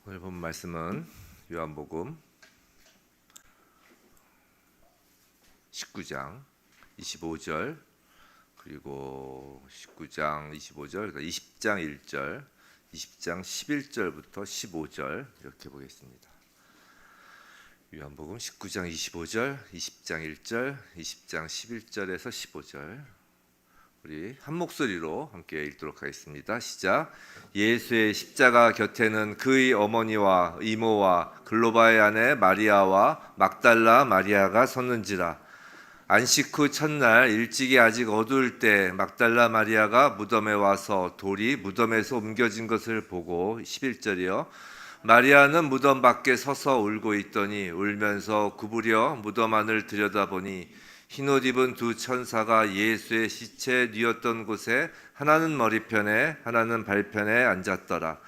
오늘 본 말씀은 요한복음 19장 25절 그리고 19장 25절 그러니까 20장 1절 20장 11절부터 15절 이렇게 보겠습니다. 요한복음 19장 25절 20장 1절 20장 11절에서 15절 우리 한 목소리로 함께 읽도록 하겠습니다. 시작. 예수의 십자가 곁에는 그의 어머니와 이모와 글로바의 아내 마리아와 막달라 마리아가 섰는지라. 안식 후 첫날 일찍이 아직 어두울 때 막달라 마리아가 무덤에 와서 돌이 무덤에서 옮겨진 것을 보고 11절이요. 마리아는 무덤 밖에 서서 울고 있더니 울면서 구부려 무덤 안을 들여다보니 흰옷 입은 두 천사가 예수의 시체 뉘었던 곳에 하나는 머리편에 하나는 발편에 앉았더라.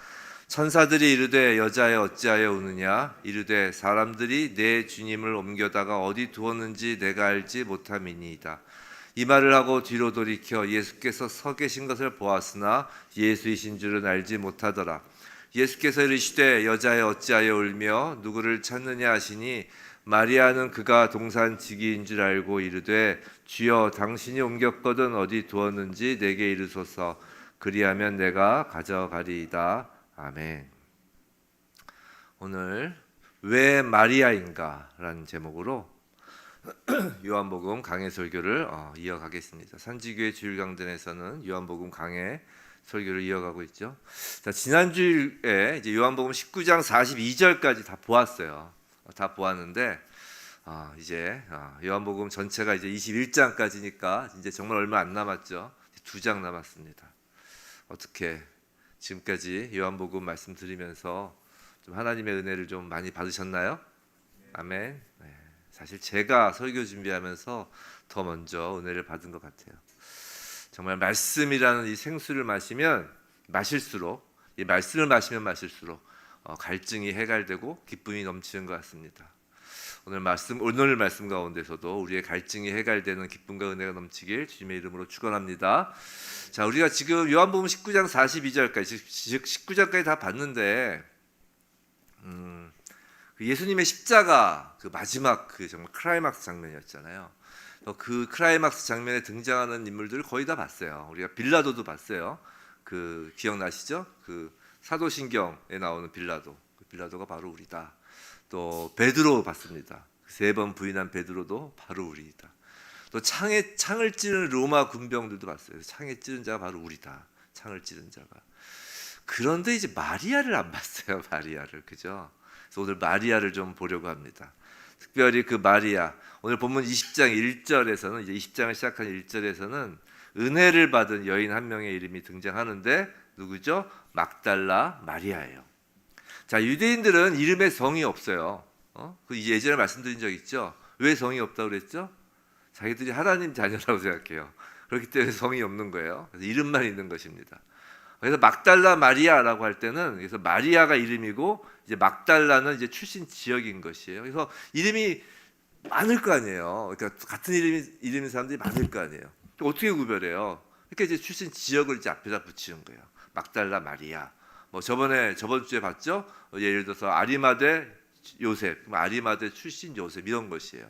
천사들이 이르되 여자여 어찌하여 우느냐 이르되 사람들이 내 주님을 옮겨다가 어디 두었는지 내가 알지 못함이니이다. 이 말을 하고 뒤로 돌이켜 예수께서 서 계신 것을 보았으나 예수이신 줄은 알지 못하더라. 예수께서 이르시되 여자여 어찌하여 울며 누구를 찾느냐 하시니 마리아는 그가 동산지기인 줄 알고 이르되 주여 당신이 옮겼거든 어디 두었는지 내게 이르소서 그리하면 내가 가져가리이다. 아멘. 오늘 왜 마리아인가 라는 제목으로 요한복음 강해 설교를 이어가겠습니다. 산지교회 주일강단에서는 요한복음 강해 설교를 이어가고 있죠. 자, 지난주에 이제 요한복음 19장 42절까지 다 보았어요. 다 보았는데 이제 요한복음 전체가 이제 21장까지니까 이제 정말 얼마 안 남았죠. 2장 남았습니다. 어떻게 지금까지 요한복음 말씀 드리면서 좀 하나님의 은혜를 좀 많이 받으셨나요? 아멘. 네. 사실 제가 설교 준비하면서 더 먼저 은혜를 받은 것 같아요. 정말 말씀이라는 이 생수를 마실수록 이 말씀을 마시면 마실수록 갈증이 해갈되고 기쁨이 넘치는 것 같습니다. 오늘 말씀 가운데서도 우리의 갈증이 해갈되는 기쁨과 은혜가 넘치길 주님의 이름으로 축원합니다. 자, 우리가 지금 요한복음 19장 42절까지 즉 19장까지 다 봤는데 예수님의 십자가 그 마지막 그 정말 클라이막스 장면이었잖아요. 그 클라이막스 장면에 등장하는 인물들을 거의 다 봤어요. 우리가 빌라도도 봤어요. 그 기억나시죠? 그 사도신경에 나오는 빌라도, 그 빌라도가 바로 우리다. 또 베드로 봤습니다. 3번 부인한 베드로도 바로 우리다. 또 창을 찌르는 로마 군병들도 봤어요. 창에 찌른 자가 바로 우리다. 창을 찌른 자가. 그런데 이제 마리아를 안 봤어요. 마리아를, 그죠? 그래서 오늘 마리아를 좀 보려고 합니다. 특별히 그 마리아, 오늘 본문 20장 1절에서는 이제 20장을 시작한 1절에서는 은혜를 받은 여인 한 명의 이름이 등장하는데 누구죠? 막달라 마리아예요. 자, 유대인들은 이름에 성이 없어요. 그 예전에 말씀드린 적 있죠? 왜 성이 없다고 그랬죠? 자기들이 하나님 자녀라고 생각해요. 그렇기 때문에 성이 없는 거예요. 그래서 이름만 있는 것입니다. 그래서 막달라 마리아라고 할 때는 그래서 마리아가 이름이고 이제 막달라는 이제 출신 지역인 것이에요. 그래서 이름이 많을 거 아니에요. 그러니까 같은 이름인 사람들이 많을 거 아니에요. 어떻게 구별해요? 그러니까 이제 출신 지역을 이제 앞에다 붙이는 거예요. 막달라 마리아. 뭐 저번 주에 봤죠? 예를 들어서 아리마대 요셉, 아리마대 출신 요셉 이런 것이에요.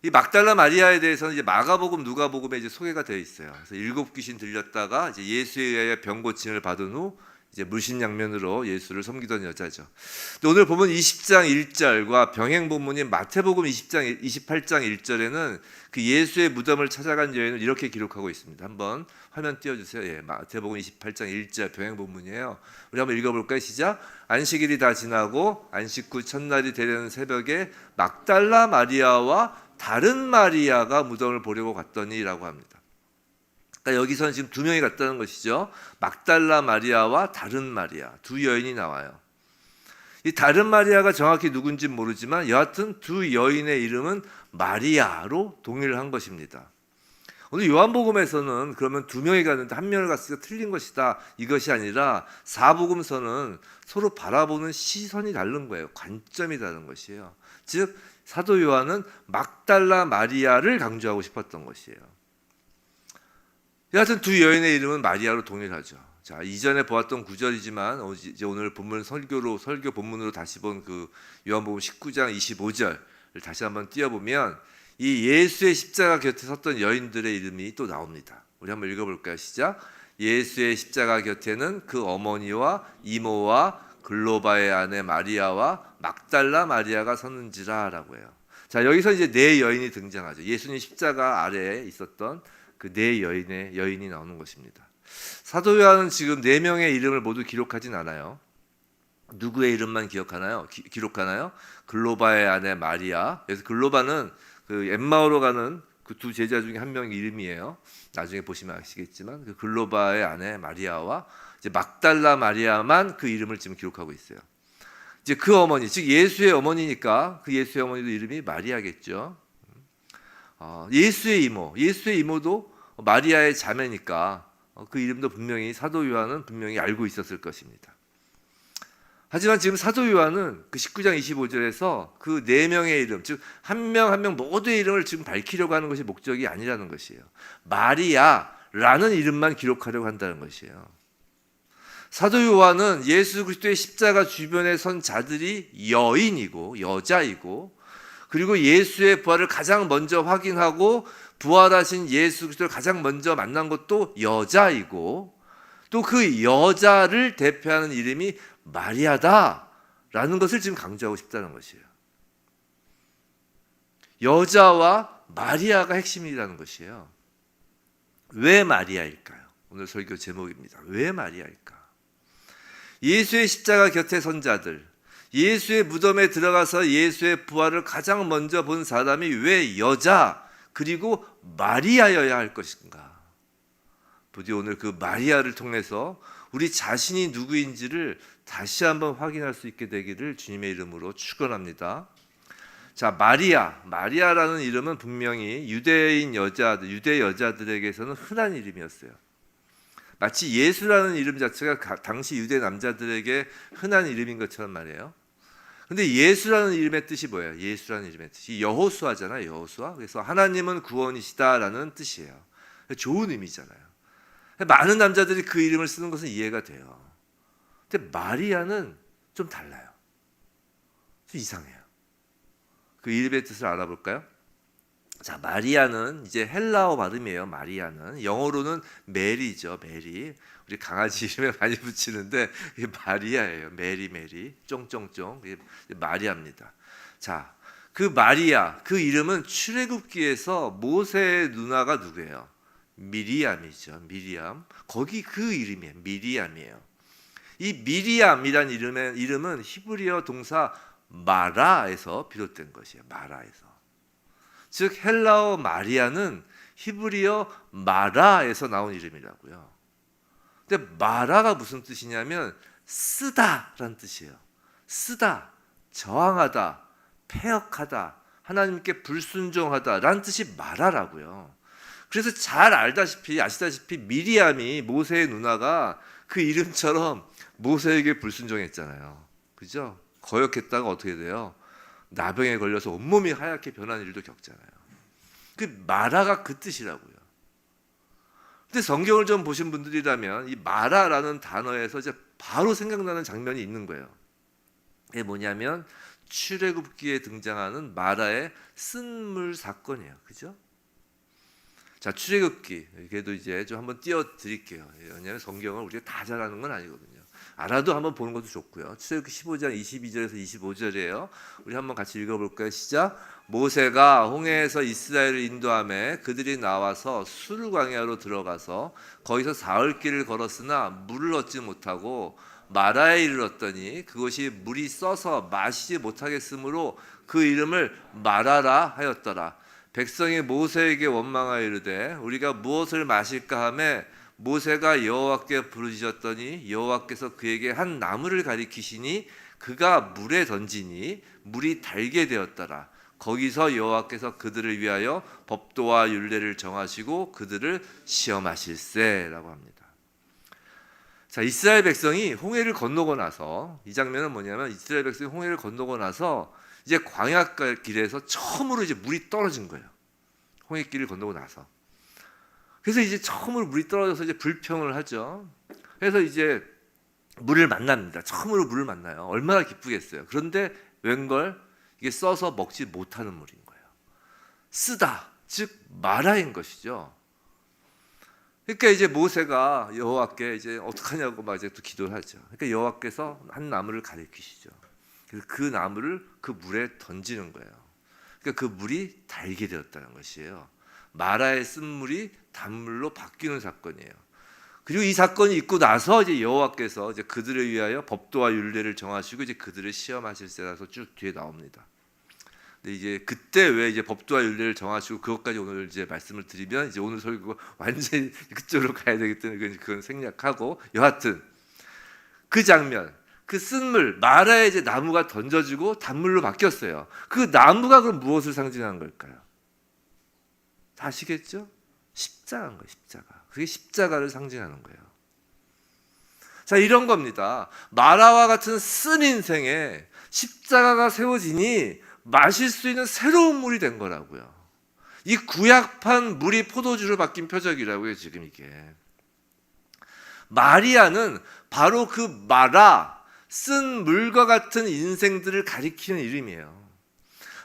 이 막달라 마리아에 대해서는 이제 마가복음, 누가복음에 이제 소개가 되어 있어요. 그래서 7 귀신 들렸다가 이제 예수에 의해 병 고침을 받은 후 이제 물신양면으로 예수를 섬기던 여자죠. 근데 오늘 보면 20장 1절과 병행 본문인 마태복음 28장 1절에는 그 예수의 무덤을 찾아간 여인을 이렇게 기록하고 있습니다. 한번 화면 띄워주세요. 예, 마태복음 28장 1절 병행 본문이에요. 우리 한번 읽어볼까요? 시작. 안식일이 다 지나고 안식 후 첫날이 되려는 새벽에 막달라 마리아와 다른 마리아가 무덤을 보려고 갔더니라고 합니다. 그러니까 여기서는 지금 2명이 갔다는 것이죠. 막달라 마리아와 다른 마리아, 두 여인이 나와요. 이 다른 마리아가 정확히 누군지 모르지만 여하튼 두 여인의 이름은 마리아로 동일한 것입니다. 오늘 요한복음에서는 그러면 2명이 갔는데 1명을 갔으니까 틀린 것이다, 이것이 아니라 사복음서는 서로 바라보는 시선이 다른 거예요. 관점이 다른 것이에요. 즉 사도 요한은 막달라 마리아를 강조하고 싶었던 것이에요. 여하튼 두 여인의 이름은 마리아로 동일하죠. 자, 이전에 보았던 구절이지만 이제 오늘 본문 설교 본문으로 다시 본 그 요한복음 19장 25절을 다시 한번 띄워보면 이 예수의 십자가 곁에 섰던 여인들의 이름이 또 나옵니다. 우리 한번 읽어볼까요? 시작. 예수의 십자가 곁에는 그 어머니와 이모와 글로바의 아내 마리아와 막달라 마리아가 섰는지라라고 해요. 자, 여기서 이제 네 여인이 등장하죠. 예수님 십자가 아래에 있었던 그 네 여인이 나오는 것입니다. 사도 요한은 지금 네 명의 이름을 모두 기록하진 않아요. 누구의 이름만 기록하나요? 글로바의 아내 마리아. 그래서 글로바는 그 엠마오로 가는 그 두 제자 중에 한 명의 이름이에요. 나중에 보시면 아시겠지만 그 글로바의 아내 마리아와 이제 막달라 마리아만 그 이름을 지금 기록하고 있어요. 이제 그 어머니, 즉 예수의 어머니니까 그 예수의 어머니도 이름이 마리아겠죠. 예수의 이모도 마리아의 자매니까 그 이름도 분명히 사도 요한은 분명히 알고 있었을 것입니다. 하지만 지금 사도 요한은 그 19장 25절에서 그 네 명의 이름, 즉 한 명 한 명 모두의 이름을 지금 밝히려고 하는 것이 목적이 아니라는 것이에요. 마리아라는 이름만 기록하려고 한다는 것이에요. 사도 요한은 예수 그리스도의 십자가 주변에 선 자들이 여자이고 그리고 예수의 부활을 가장 먼저 확인하고 부활하신 예수 그리스도를 가장 먼저 만난 것도 여자이고 또 그 여자를 대표하는 이름이 마리아다라는 것을 지금 강조하고 싶다는 것이에요. 여자와 마리아가 핵심이라는 것이에요. 왜 마리아일까요? 오늘 설교 제목입니다. 왜 마리아일까? 예수의 십자가 곁에 선 자들, 예수의 무덤에 들어가서 예수의 부활을 가장 먼저 본 사람이 왜 여자 그리고 마리아여야 할 것인가? 부디 오늘 그 마리아를 통해서 우리 자신이 누구인지를 다시 한번 확인할 수 있게 되기를 주님의 이름으로 축원합니다. 자, 마리아라는 이름은 분명히 유대 여자들에게서는 흔한 이름이었어요. 마치 예수라는 이름 자체가 당시 유대 남자들에게 흔한 이름인 것처럼 말이에요. 근데 예수라는 이름의 뜻이 뭐예요? 예수라는 이름의 뜻이 여호수아잖아요. 여호수아. 그래서 하나님은 구원이시다라는 뜻이에요. 좋은 의미잖아요. 많은 남자들이 그 이름을 쓰는 것은 이해가 돼요. 근데 마리아는 좀 달라요. 좀 이상해요. 그 이름의 뜻을 알아볼까요? 자, 마리아는 이제 헬라어 발음이에요. 마리아는 영어로는 메리죠. 메리. 우리 강아지 이름에 많이 붙이는데 이게 마리아예요. 메리 쫑쫑쫑. 이게 마리아입니다. 자, 그 마리아 그 이름은 출애굽기에서 모세의 누나가 누구예요? 미리암이죠. 미리암. 거기 그 이름이에요. 미리암이에요. 이 미리암이란 이름은 히브리어 동사 마라에서 비롯된 것이에요. 마라에서. 즉 헬라어 마리아는 히브리어 마라에서 나온 이름이라고요. 근데 마라가 무슨 뜻이냐면 쓰다라는 뜻이에요. 쓰다, 저항하다, 패역하다, 하나님께 불순종하다라는 뜻이 마라라고요. 그래서 잘 아시다시피 미리암이 모세의 누나가 그 이름처럼 모세에게 불순종했잖아요. 그죠? 거역했다가 어떻게 돼요? 나병에 걸려서 온몸이 하얗게 변한 일도 겪잖아요. 그 마라가 그 뜻이라고요. 근데 성경을 좀 보신 분들이라면 이 마라라는 단어에서 이제 바로 생각나는 장면이 있는 거예요. 이게 뭐냐면 출애굽기에 등장하는 마라의 쓴물 사건이에요. 그죠? 자, 출애굽기. 그래도 이제 좀 한번 띄워드릴게요. 왜냐하면 성경을 우리가 다 잘 아는 건 아니거든요. 알아도 한번 보는 것도 좋고요. 출애굽기 15장 22절에서 25절이에요. 우리 한번 같이 읽어볼까요? 시작. 모세가 홍해에서 이스라엘을 인도하며 그들이 나와서 수르 광야로 들어가서 거기서 사흘 길을 걸었으나 물을 얻지 못하고 마라에 이르렀더니 그것이 물이 써서 마시지 못하겠으므로 그 이름을 마라라 하였더라. 백성이 모세에게 원망하여 이르되 우리가 무엇을 마실까 하매 모세가 여호와께 부르짖었더니 여호와께서 그에게 한 나무를 가리키시니 그가 물에 던지니 물이 달게 되었더라. 거기서 여호와께서 그들을 위하여 법도와 율례를 정하시고 그들을 시험하실세라고 합니다. 자, 이스라엘 백성이 홍해를 건너고 나서 이 장면은 뭐냐면 이스라엘 백성이 홍해를 건너고 나서 이제 광야 길에서 처음으로 이제 물이 떨어진 거예요. 홍해길을 건너고 나서. 그래서 이제 처음으로 물이 떨어져서 이제 불평을 하죠. 그래서 이제 물을 만납니다. 처음으로 물을 만나요. 얼마나 기쁘겠어요. 그런데 웬걸 이게 써서 먹지 못하는 물인 거예요. 쓰다, 즉 마라인 것이죠. 그러니까 이제 모세가 여호와께 이제 어떡하냐고 막 이제 또 기도를 하죠. 그러니까 여호와께서 한 나무를 가리키시죠. 그래서 그 나무를 그 물에 던지는 거예요. 그러니까 그 물이 달게 되었다는 것이에요. 마라의 쓴물이 단물로 바뀌는 사건이에요. 그리고 이 사건이 있고 나서 이제 여호와께서 이제 그들을 위하여 법도와 율례를 정하시고 이제 그들을 시험하실세라서 쭉 뒤에 나옵니다. 근데 이제 그때 왜 이제 법도와 율례를 정하시고 그것까지 오늘 이제 말씀을 드리면 이제 오늘 설교가 완전히 그쪽으로 가야 되기 때문에 그건 생략하고, 여하튼 그 장면, 그 쓴물 마라에 이제 나무가 던져지고 단물로 바뀌었어요. 그 나무가 그럼 무엇을 상징하는 걸까요? 다 아시겠죠? 십자가인 거예요. 십자가. 그게 십자가를 상징하는 거예요. 자, 이런 겁니다. 마라와 같은 쓴 인생에 십자가가 세워지니 마실 수 있는 새로운 물이 된 거라고요. 이 구약판 물이 포도주로 바뀐 표적이라고요. 지금 이게 마리아는 바로 그 마라, 쓴 물과 같은 인생들을 가리키는 이름이에요.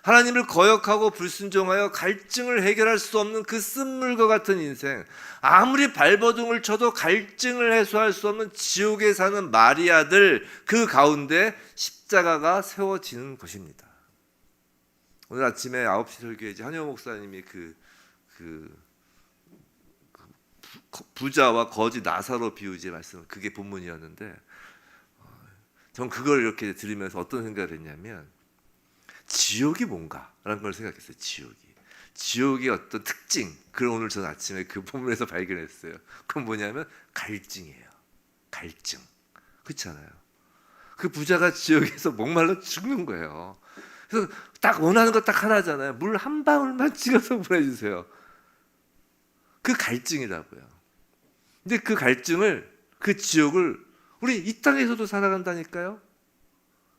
하나님을 거역하고 불순종하여 갈증을 해결할 수 없는 그 쓴물과 같은 인생, 아무리 발버둥을 쳐도 갈증을 해소할 수 없는 지옥에 사는 마리아들, 그 가운데 십자가가 세워지는 것입니다. 오늘 아침에 9시 설교에 이제 한효 목사님이 부자와 거지 나사로 비유제 말씀, 그게 본문이었는데, 전 그걸 이렇게 들으면서 어떤 생각을 했냐면, 지옥이 뭔가라는 걸 생각했어요. 지옥의 어떤 특징, 그걸 오늘 전 아침에 그 본문에서 발견했어요. 그건 뭐냐면 갈증이에요. 갈증. 그렇잖아요. 그 부자가 지옥에서 목말라 죽는 거예요. 그래서 딱 원하는 거 딱 하나잖아요. 물 한 방울만 찍어서 보내주세요. 그 갈증이라고요. 근데 그 갈증을, 그 지옥을 우리 이 땅에서도 살아간다니까요.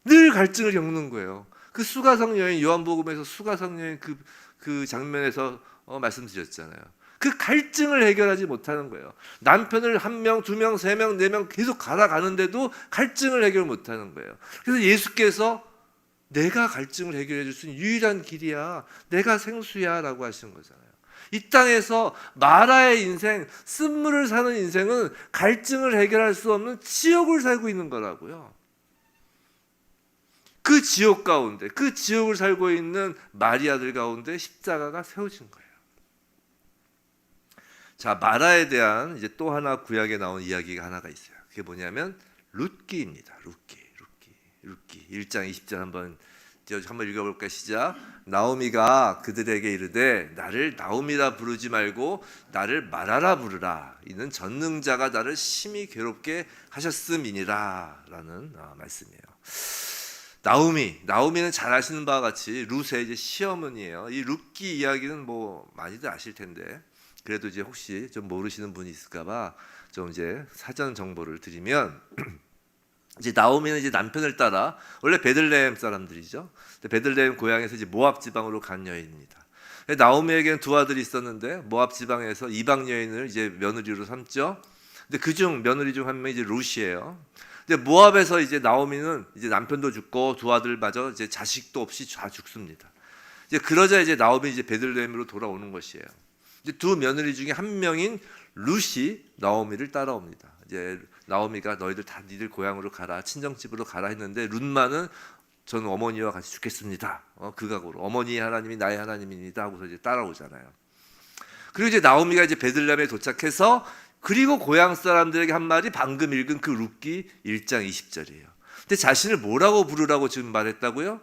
늘 갈증을 겪는 거예요. 그 수가성 여인, 요한복음에서 수가성 여인 그 장면에서 말씀드렸잖아요. 그 갈증을 해결하지 못하는 거예요. 남편을 1명, 2명, 3명, 4명 계속 갈아가는데도 갈증을 해결 못하는 거예요. 그래서 예수께서 내가 갈증을 해결해 줄 수 있는 유일한 길이야, 내가 생수야 라고 하시는 거잖아요. 이 땅에서 마라의 인생, 쓴물을 사는 인생은 갈증을 해결할 수 없는 지옥을 살고 있는 거라고요. 그 지옥 가운데, 그 지옥을 살고 있는 마리아들 가운데 십자가가 세워진 거예요. 자, 마라에 대한 이제 또 하나 구약에 나온 이야기가 하나가 있어요. 그게 뭐냐면 룻기입니다. 룻기 1장 20절 한번 읽어볼까요? 시작. 나오미가 그들에게 이르되 나를 나오미라 부르지 말고 나를 마라라 부르라. 이는 전능자가 나를 심히 괴롭게 하셨음이니라 라는 말씀이에요. 나오미는 잘 아시는 바와 같이 룻의 이제 시어머니예요. 이 룻기 이야기는 뭐 많이들 아실 텐데, 그래도 이제 혹시 좀 모르시는 분이 있을까봐 좀 이제 사전 정보를 드리면, 이제 나오미는 이제 남편을 따라, 원래 베들레헴 사람들이죠. 베들레헴 고향에서 이제 모압 지방으로 간 여인입니다. 나오미에게는 두 아들이 있었는데 모압 지방에서 이방 여인을 이제 며느리로 삼죠. 근데 그중 며느리 중 한 명이 이제 룻이에요. 근데 모압에서 이제 나오미는 이제 남편도 죽고 두 아들마저 이제 자식도 없이 다 죽습니다. 이제 그러자 이제 나오미 이제 베들레헴으로 돌아오는 것이에요. 이제 두 며느리 중에 한 명인 룻이 나오미를 따라옵니다. 이제 나오미가 너희들 다 니들 고향으로 가라, 친정집으로 가라 했는데 룻만은 저는 어머니와 같이 죽겠습니다. 그 각오로 어머니의 하나님이 나의 하나님입니다 하고서 이제 따라오잖아요. 그리고 이제 나오미가 이제 베들레헴에 도착해서, 그리고 고향 사람들에게 한 말이 방금 읽은 그 룻기 1장 20절이에요. 근데 자신을 뭐라고 부르라고 지금 말했다고요?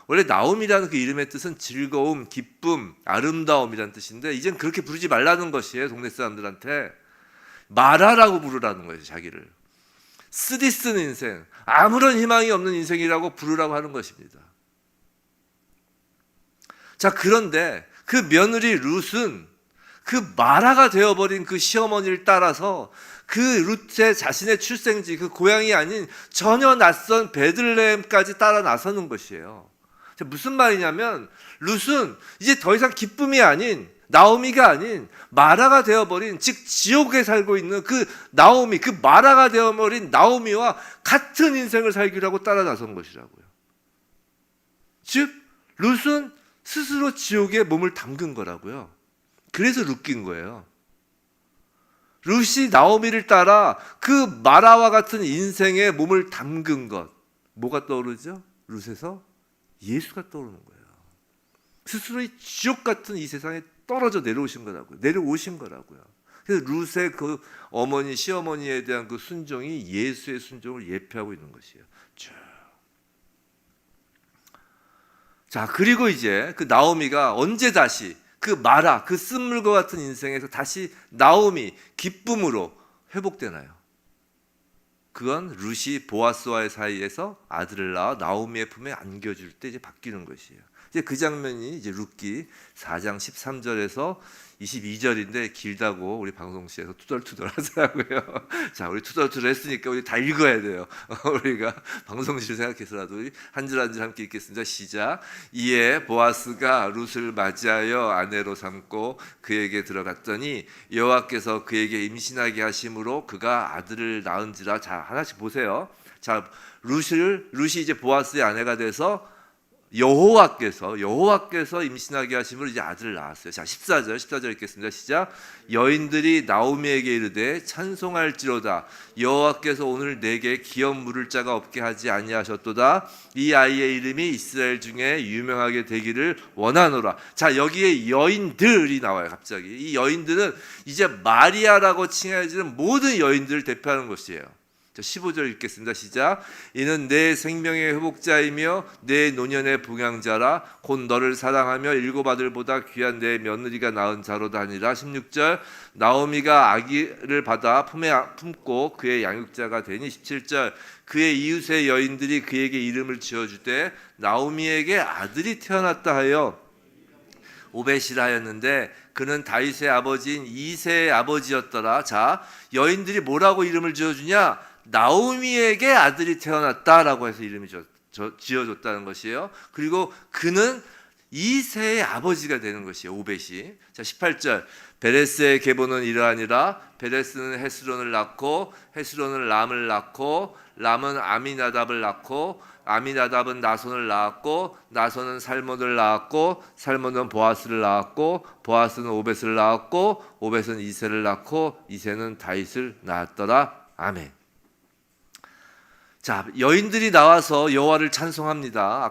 원래 나오미라는 그 이름의 뜻은 즐거움, 기쁨, 아름다움이라는 뜻인데, 이젠 그렇게 부르지 말라는 것이에요. 동네 사람들한테 마라라고 부르라는 거예요. 자기를 쓰디쓴 인생, 아무런 희망이 없는 인생이라고 부르라고 하는 것입니다. 자, 그런데 그 며느리 룻은 그 마라가 되어버린 그 시어머니를 따라서 그 룻의 자신의 출생지, 그 고향이 아닌 전혀 낯선 베들레헴까지 따라 나서는 것이에요. 무슨 말이냐면 룻은 이제 더 이상 기쁨이 아닌 나오미가 아닌 마라가 되어버린, 즉 지옥에 살고 있는 그 나오미, 그 마라가 되어버린 나오미와 같은 인생을 살기로 하고 따라 나선 것이라고요. 즉 룻은 스스로 지옥에 몸을 담근 거라고요. 그래서 룻긴 거예요. 룻이 나오미를 따라 그 마라와 같은 인생에 몸을 담근 것, 뭐가 떠오르죠? 룻에서 예수가 떠오르는 거예요. 스스로 이 지옥 같은 이 세상에 떨어져 내려오신 거라고요. 그래서 룻의 그 어머니, 시어머니에 대한 그 순종이 예수의 순종을 예표하고 있는 것이에요. 쭉. 자, 그리고 이제 그 나오미가 언제 다시 그 마라, 그 쓴물과 같은 인생에서 다시 나오미, 기쁨으로 회복되나요? 그건 룻이 보아스와의 사이에서 아들을 낳아 나오미의 품에 안겨줄 때 이제 바뀌는 것이에요. 이제 그 장면이 이제 룻기 4장 13절에서 22절인데 길다고 우리 방송실에서 투덜투덜 하더라고요. 자, 우리 투덜투덜 했으니까 우리 다 읽어야 돼요. 우리가 방송실 생각해서라도 한 줄 한 줄 함께 읽겠습니다. 시작. 이에 보아스가 룻을 맞이하여 아내로 삼고 그에게 들어갔더니 여호와께서 그에게 임신하게 하심으로 그가 아들을 낳은지라. 자, 하나씩 보세요. 자, 룻이 이제 보아스의 아내가 돼서 여호와께서 임신하게 하심으로 이제 아들을 낳았어요. 자, 14절 읽겠습니다. 시작. 여인들이 나오미에게 이르되 찬송할지로다. 여호와께서 오늘 내게 기업 물을 자가 없게 하지 아니하셨도다. 이 아이의 이름이 이스라엘 중에 유명하게 되기를 원하노라. 자, 여기에 여인들이 나와요. 갑자기 이 여인들은 이제 마리아라고 칭해지는 모든 여인들을 대표하는 것이에요. 15절 읽겠습니다. 시작. 이는 내 생명의 회복자이며 내 노년의 봉양자라. 곧 너를 사랑하며 일곱 아들보다 귀한 내 며느리가 낳은 자로다 하니라. 16절. 나오미가 아기를 받아 품에 품고 그의 양육자가 되니. 17절. 그의 이웃의 여인들이 그에게 이름을 지어주되 나오미에게 아들이 태어났다 하여 오벳이라 하였는데 그는 다윗의 아버지인 이새의 아버지였더라. 자, 여인들이 뭐라고 이름을 지어주냐? 나오미에게 아들이 태어났다라고 해서 이름이 지어줬다는 것이에요. 그리고 그는 이새의 아버지가 되는 것이에요. 오벳이. 자, 18절. 베레스의 계보는 이러하니라. 베레스는 헤스론을 낳고 헤스론은 람을 낳고 람은 아미나답을 낳고 아미나답은 나손을 낳았고 나손은 살몬을 낳았고 살몬은 보아스를 낳았고 보아스는 오벳을 낳았고 오벳은 이새를 낳고 이새는 다윗을 낳았더라. 아멘. 자, 여인들이 나와서 여호와를 찬송합니다.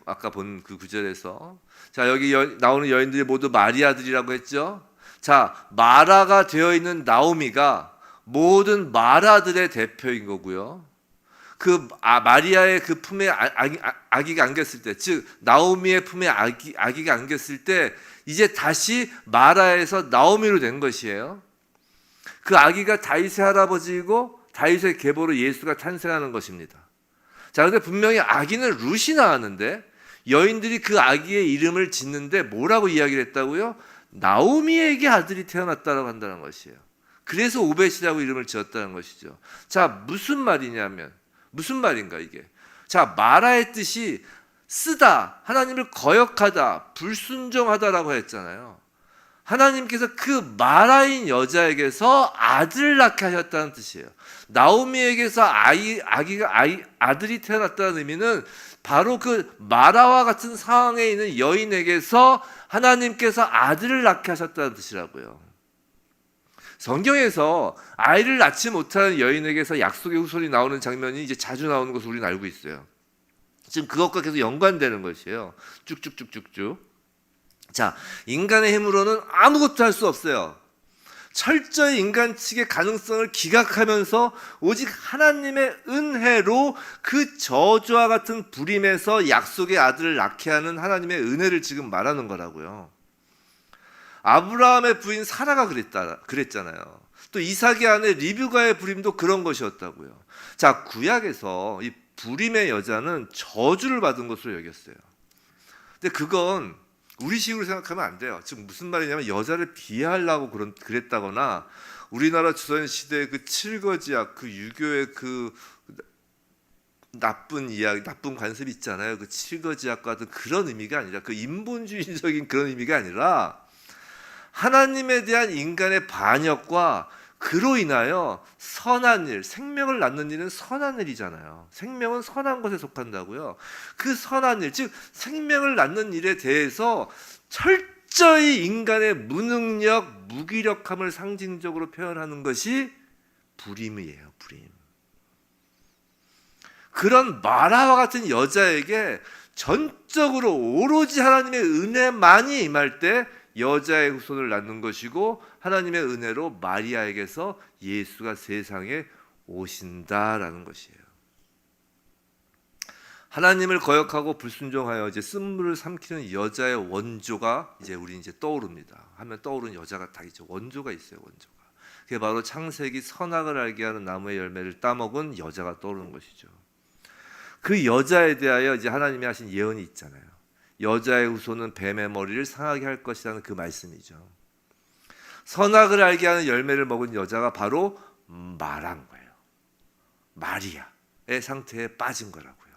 아까 본 그 구절에서. 자, 여기 나오는 여인들이 모두 마리아들이라고 했죠. 자, 마라가 되어 있는 나오미가 모든 마라들의 대표인 거고요. 그 마리아의 그 품에 아기가 안겼을 때, 즉 나오미의 품에 아기가 안겼을 때 이제 다시 마라에서 나오미로 된 것이에요. 그 아기가 다윗의 할아버지이고 다윗의 계보로 예수가 탄생하는 것입니다. 자, 근데 분명히 아기는 룻이 나왔는데 여인들이 그 아기의 이름을 짓는데 뭐라고 이야기를 했다고요? 나오미에게 아들이 태어났다고 한다는 것이에요. 그래서 오벳이라고 이름을 지었다는 것이죠. 자, 무슨 말인가 이게? 자, 마라의 뜻이 쓰다, 하나님을 거역하다, 불순종하다라고 했잖아요. 하나님께서 그 마라인 여자에게서 아들을 낳게 하셨다는 뜻이에요. 나오미에게서 아들이 태어났다는 의미는 바로 그 마라와 같은 상황에 있는 여인에게서 하나님께서 아들을 낳게 하셨다는 뜻이라고요. 성경에서 아이를 낳지 못하는 여인에게서 약속의 후손이 나오는 장면이 이제 자주 나오는 것을 우리는 알고 있어요. 지금 그것과 계속 연관되는 것이에요. 쭉쭉쭉쭉쭉. 자, 인간의 힘으로는 아무것도 할 수 없어요. 철저히 인간 측의 가능성을 기각하면서 오직 하나님의 은혜로 그 저주와 같은 불임에서 약속의 아들을 낳게 하는 하나님의 은혜를 지금 말하는 거라고요. 아브라함의 부인 사라가 그랬잖아요. 또 이삭의 아내 리브가의 불임도 그런 것이었다고요. 자, 구약에서 이 불임의 여자는 저주를 받은 것으로 여겼어요. 근데 그건 우리식으로 생각하면 안 돼요. 지금 무슨 말이냐면 여자를 비하하려고 그랬다거나 우리나라 조선시대의 그 칠거지약, 그 유교의 그 나쁜 이야기, 나쁜 관습 있잖아요. 그 칠거지약 같은 그런 의미가 아니라, 그 인본주의적인 그런 의미가 아니라 하나님에 대한 인간의 반역과 그로 인하여 선한 일, 생명을 낳는 일은 선한 일이잖아요. 생명은 선한 것에 속한다고요. 그 선한 일, 즉 생명을 낳는 일에 대해서 철저히 인간의 무능력, 무기력함을 상징적으로 표현하는 것이 불임이에요. 불임. 그런 마라와 같은 여자에게 전적으로 오로지 하나님의 은혜만이 임할 때 여자의 후손을 낳는 것이고, 하나님의 은혜로 마리아에게서 예수가 세상에 오신다라는 것이에요. 하나님을 거역하고 불순종하여 이제 쓴물을 삼키는 여자의 원조가 우리 떠오릅니다. 하면 떠오르는 여자가 다 있죠. 원조가 있어요. 원조가. 그게 바로 창세기 선악을 알게 하는 나무의 열매를 따먹은 여자가 떠오르는 것이죠. 그 여자에 대하여 이제 하나님이 하신 예언이 있잖아요. 여자의 후손은 뱀의 머리를 상하게 할 것이라는 그 말씀이죠. 선악을 알게 하는 열매를 먹은 여자가 바로 마라인 거예요. 마리아의 상태에 빠진 거라고요.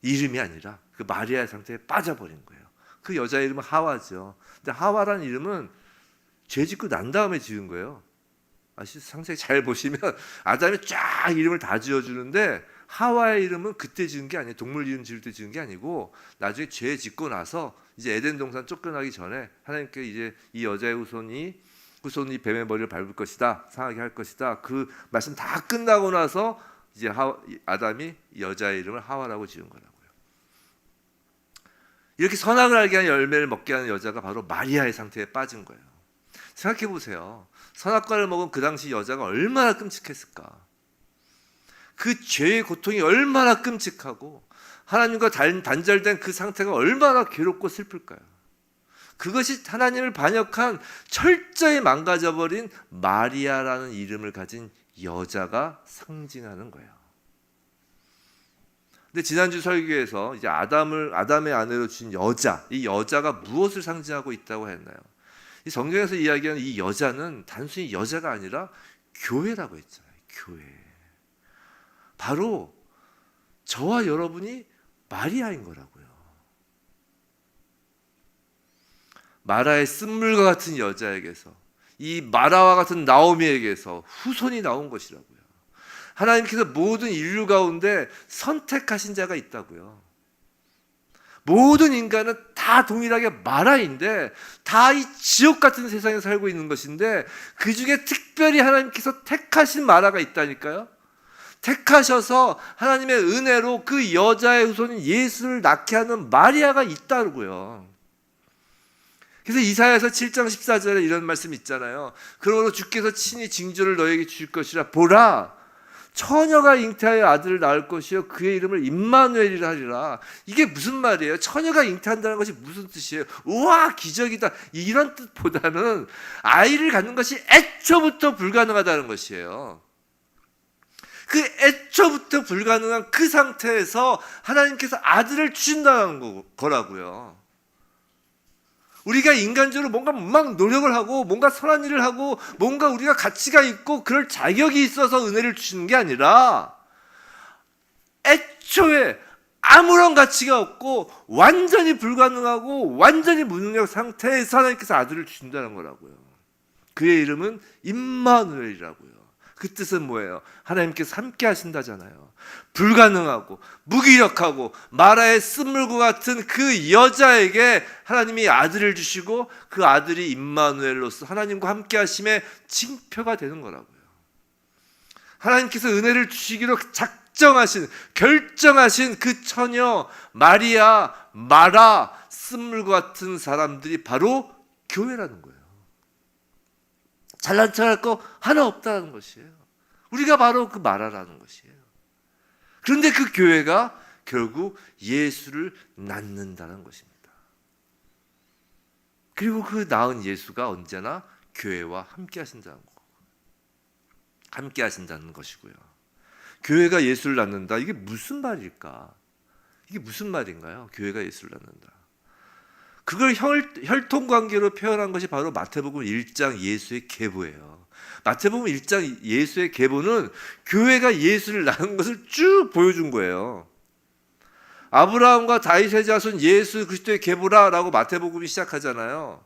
이름이 아니라 그 마리아의 상태에 빠져버린 거예요. 그 여자의 이름은 하와죠. 근데 하와라는 이름은 죄 짓고 난 다음에 지은 거예요. 상세히 잘 보시면 아담이 쫙 이름을 다 지어주는데, 하와의 이름은 그때 지은 게 아니에요. 동물 이름 지을 때 지은 게 아니고 나중에 죄 짓고 나서 이제 에덴 동산 쫓겨나기 전에 하나님께 이제 이 여자의 후손이 뱀의 머리를 밟을 것이다, 상하게 할 것이다, 그 말씀 다 끝나고 나서 이제 아담이 여자의 이름을 하와라고 지은 거라고요. 이렇게 선악을 알게 하는 열매를 먹게 하는 여자가 바로 마리아의 상태에 빠진 거예요. 생각해 보세요. 선악과를 먹은 그 당시 여자가 얼마나 끔찍했을까. 그 죄의 고통이 얼마나 끔찍하고 하나님과 단절된 그 상태가 얼마나 괴롭고 슬플까요. 그것이 하나님을 반역한 철저히 망가져버린 마리아라는 이름을 가진 여자가 상징하는 거예요. 근데 지난주 설교에서 이제 아담의 아내로 주신 여자, 이 여자가 무엇을 상징하고 있다고 했나요? 이 성경에서 이야기하는 이 여자는 단순히 여자가 아니라 교회라고 했잖아요. 교회. 바로 저와 여러분이 마리아인 거라고요. 마라의 쓴물과 같은 여자에게서, 이 마라와 같은 나오미에게서 후손이 나온 것이라고요. 하나님께서 모든 인류 가운데 선택하신 자가 있다고요. 모든 인간은 다 동일하게 마라인데 다 이 지옥 같은 세상에 살고 있는 것인데, 그 중에 특별히 하나님께서 택하신 마라가 있다니까요. 택하셔서 하나님의 은혜로 그 여자의 후손인 예수를 낳게 하는 마리아가 있다고요. 그래서 이사야서 7장 14절에 이런 말씀 있잖아요. 그러므로 주께서 친히 징조를 너에게 주실 것이라. 보라, 처녀가 잉태하여 아들을 낳을 것이요 그의 이름을 임마누엘이라 하리라. 이게 무슨 말이에요? 처녀가 잉태한다는 것이 무슨 뜻이에요? 우와, 기적이다, 이런 뜻보다는 아이를 갖는 것이 애초부터 불가능하다는 것이에요. 그 애초부터 불가능한 그 상태에서 하나님께서 아들을 주신다는 거라고요. 우리가 인간적으로 뭔가 막 노력을 하고 뭔가 선한 일을 하고 뭔가 우리가 가치가 있고 그럴 자격이 있어서 은혜를 주시는 게 아니라, 애초에 아무런 가치가 없고 완전히 불가능하고 완전히 무능력 상태에서 하나님께서 아들을 주신다는 거라고요. 그의 이름은 임마누엘이라고요. 그 뜻은 뭐예요? 하나님께서 함께 하신다잖아요. 불가능하고 무기력하고 마라의 쓴물과 같은 그 여자에게 하나님이 아들을 주시고, 그 아들이 임마누엘로서 하나님과 함께 하심의 징표가 되는 거라고요. 하나님께서 은혜를 주시기로 결정하신 그 처녀 마리아, 마라, 쓴물과 같은 사람들이 바로 교회라는 거예요. 잘난 척할 거 하나 없다는 것이에요. 우리가 바로 그 마라라는 것이에요. 그런데 그 교회가 결국 예수를 낳는다는 것입니다. 그리고 그 낳은 예수가 언제나 교회와 함께 하신다는 것이고요. 교회가 예수를 낳는다. 이게 무슨 말일까? 이게 무슨 말인가요? 교회가 예수를 낳는다. 그걸 혈통관계로 표현한 것이 바로 마태복음 1장 예수의 계보예요. 마태복음 1장 예수의 계보는 교회가 예수를 낳은 것을 쭉 보여준 거예요. 아브라함과 다윗의 자손 예수 그리스도의 계보라라고 마태복음이 시작하잖아요.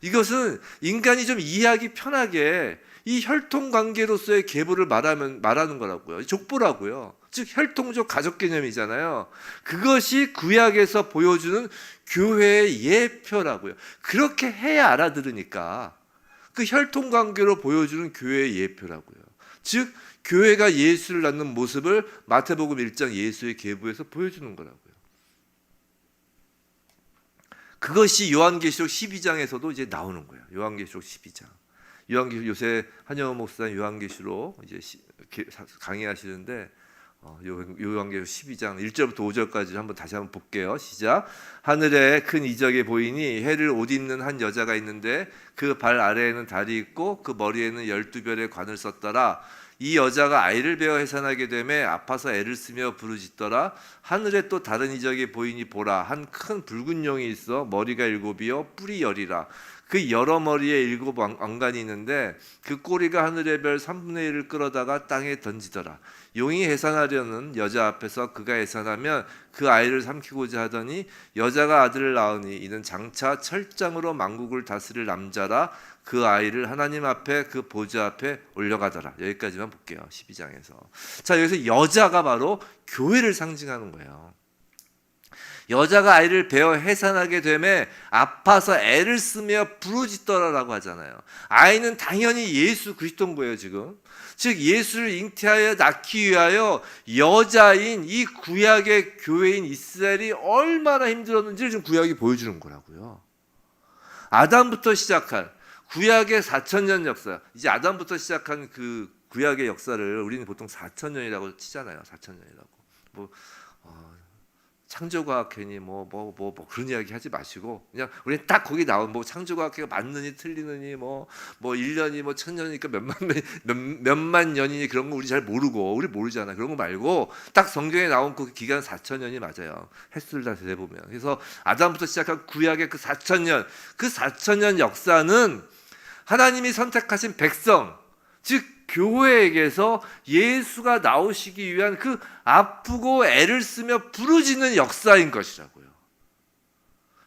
이것은 인간이 좀 이해하기 편하게 이 혈통 관계로서의 계보를 말하는 거라고요. 족보라고요. 즉 혈통적 가족 개념이잖아요. 그것이 구약에서 보여주는 교회의 예표라고요. 그렇게 해야 알아들으니까 그 혈통 관계로 보여주는 교회의 예표라고요. 즉 교회가 예수를 낳는 모습을 마태복음 1장 예수의 계보에서 보여주는 거라고요. 그것이 요한계시록 12장에서도 이제 나오는 거예요. 요한계시록 12장. 요한계시록 요새 한영호 목사님 요한계시록 이제 강의하시는데 요한계시록 12장 1절부터 5절까지 다시 한번 볼게요. 시작. 하늘에 큰 이적이 보이니 해를 옷 입는 한 여자가 있는데 그 발 아래에는 달이 있고 그 머리에는 12별의 관을 썼더라. 이 여자가 아이를 베어 해산하게 되매 아파서 애를 쓰며 부르짖더라. 하늘에 또 다른 이적이 보이니 보라, 한 큰 붉은 용이 있어 머리가 7이요 뿔이 10이라. 그 여러 머리에 7 왕관이 있는데 그 꼬리가 하늘의 별 3분의 1을 끌어다가 땅에 던지더라. 용이 해산하려는 여자 앞에서 그가 해산하면 그 아이를 삼키고자 하더니 여자가 아들을 낳으니 이는 장차 철장으로 만국을 다스릴 남자라. 그 아이를 하나님 앞에 그 보좌 앞에 올려가더라. 여기까지만 볼게요. 12장에서. 자, 여기서 여자가 바로 교회를 상징하는 거예요. 여자가 아이를 베어 해산하게 되매 아파서 애를 쓰며 부르짖더라라고 하잖아요. 아이는 당연히 예수 그리스도인 거예요, 지금. 즉 예수를 잉태하여 낳기 위하여 여자인 이 구약의 교회인 이스라엘이 얼마나 힘들었는지를 지금 구약이 보여주는 거라고요. 아담부터 시작한 구약의 4,000년 역사, 이제 아담부터 시작한 그 구약의 역사를 우리는 보통 4,000년이라고 치잖아요. 4,000년이라고. 창조과학 괜히 뭐 그런 이야기 하지 마시고 그냥 우리는 딱 거기 나온 창조과학계가 맞느니 틀리느니 뭐 1년이 1,000년이니까 몇만 년이니 그런 거 우리 잘 모르고 우리 모르잖아. 그런 거 말고 딱 성경에 나온 그 기간 4,000년이 맞아요. 횟수를 다 대보면. 그래서 아담부터 시작한 구약의 그 4,000년, 그 4,000년 역사는 하나님이 선택하신 백성, 즉 교회에게서 예수가 나오시기 위한 그 아프고 애를 쓰며 부르짖는 역사인 것이라고요.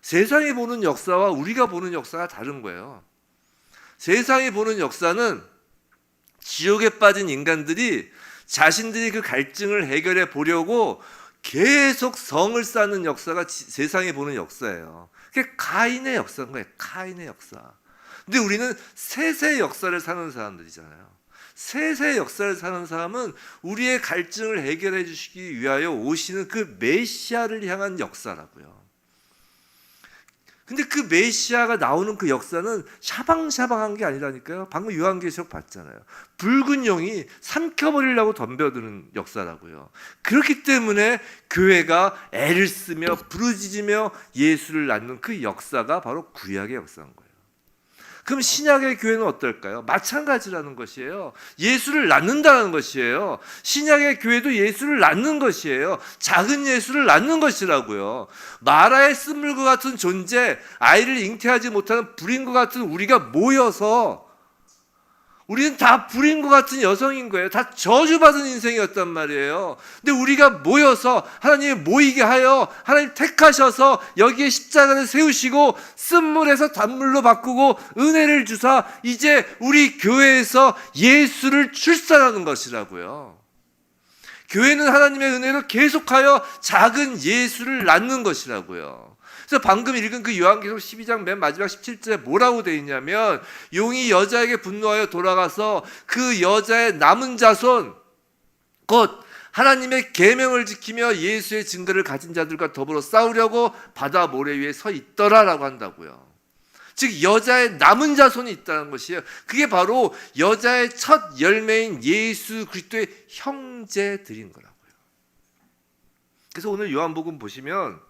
세상이 보는 역사와 우리가 보는 역사가 다른 거예요. 세상이 보는 역사는 지옥에 빠진 인간들이 자신들이 그 갈증을 해결해 보려고 계속 성을 쌓는 역사가 세상이 보는 역사예요. 그게 가인의 역사인 거예요. 가인의 역사. 근데 우리는 셋의 역사를 사는 사람들이잖아요. 셋의 역사를 사는 사람은 우리의 갈증을 해결해 주시기 위하여 오시는 그 메시아를 향한 역사라고요. 근데 그 메시아가 나오는 그 역사는 샤방샤방한 게 아니라니까요. 방금 요한계시록 봤잖아요. 붉은 용이 삼켜버리려고 덤벼드는 역사라고요. 그렇기 때문에 교회가 애를 쓰며 부르짖으며 예수를 낳는 그 역사가 바로 구약의 역사인 거예요. 그럼 신약의 교회는 어떨까요? 마찬가지라는 것이에요. 예수를 낳는다는 것이에요. 신약의 교회도 예수를 낳는 것이에요. 작은 예수를 낳는 것이라고요. 마라의 쓴물과 같은 존재, 아이를 잉태하지 못하는 불인과 같은 우리가 모여서 우리는 다 불인과 같은 여성인 거예요. 다 저주받은 인생이었단 말이에요. 근데 우리가 모여서 하나님이 모이게 하여 하나님 택하셔서 여기에 십자가를 세우시고 쓴물에서 단물로 바꾸고 은혜를 주사 이제 우리 교회에서 예수를 출산하는 것이라고요. 교회는 하나님의 은혜로 계속하여 작은 예수를 낳는 것이라고요. 그래서 방금 읽은 그 요한계시록 12장 맨 마지막 17절에 뭐라고 되어 있냐면 용이 여자에게 분노하여 돌아가서 그 여자의 남은 자손 곧 하나님의 계명을 지키며 예수의 증거를 가진 자들과 더불어 싸우려고 바다 모래 위에 서 있더라라고 한다고요. 즉 여자의 남은 자손이 있다는 것이에요. 그게 바로 여자의 첫 열매인 예수 그리스도의 형제들인 거라고요. 그래서 오늘 요한복음 보시면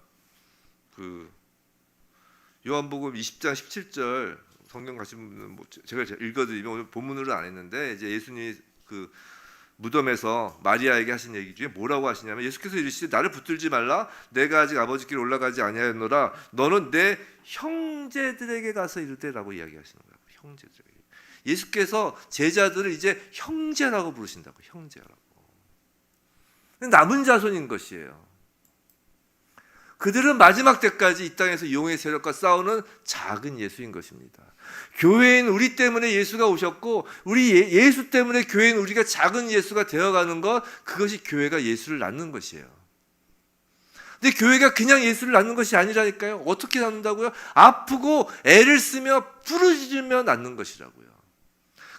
그 요한복음 20장 17절 성경 가시면 제가 읽어드리면 오늘 본문으로 안 했는데 이제 예수님이 그 무덤에서 마리아에게 하신 얘기 중에 뭐라고 하시냐면 예수께서 이르시되 나를 붙들지 말라 내가 아직 아버지께로 올라가지 아니하였노라 너는 내 형제들에게 가서 이르되라고 이야기하시는 거예요. 형제들에게. 예수께서 제자들을 이제 형제라고 부르신다고. 형제라고. 남은 자손인 것이에요. 그들은 마지막 때까지 이 땅에서 용의 세력과 싸우는 작은 예수인 것입니다. 교회인 우리 때문에 예수가 오셨고 우리 예수 때문에 교회인 우리가 작은 예수가 되어가는 것, 그것이 교회가 예수를 낳는 것이에요. 근데 교회가 그냥 예수를 낳는 것이 아니라니까요. 어떻게 낳는다고요? 아프고 애를 쓰며 부르짖으며 낳는 것이라고요.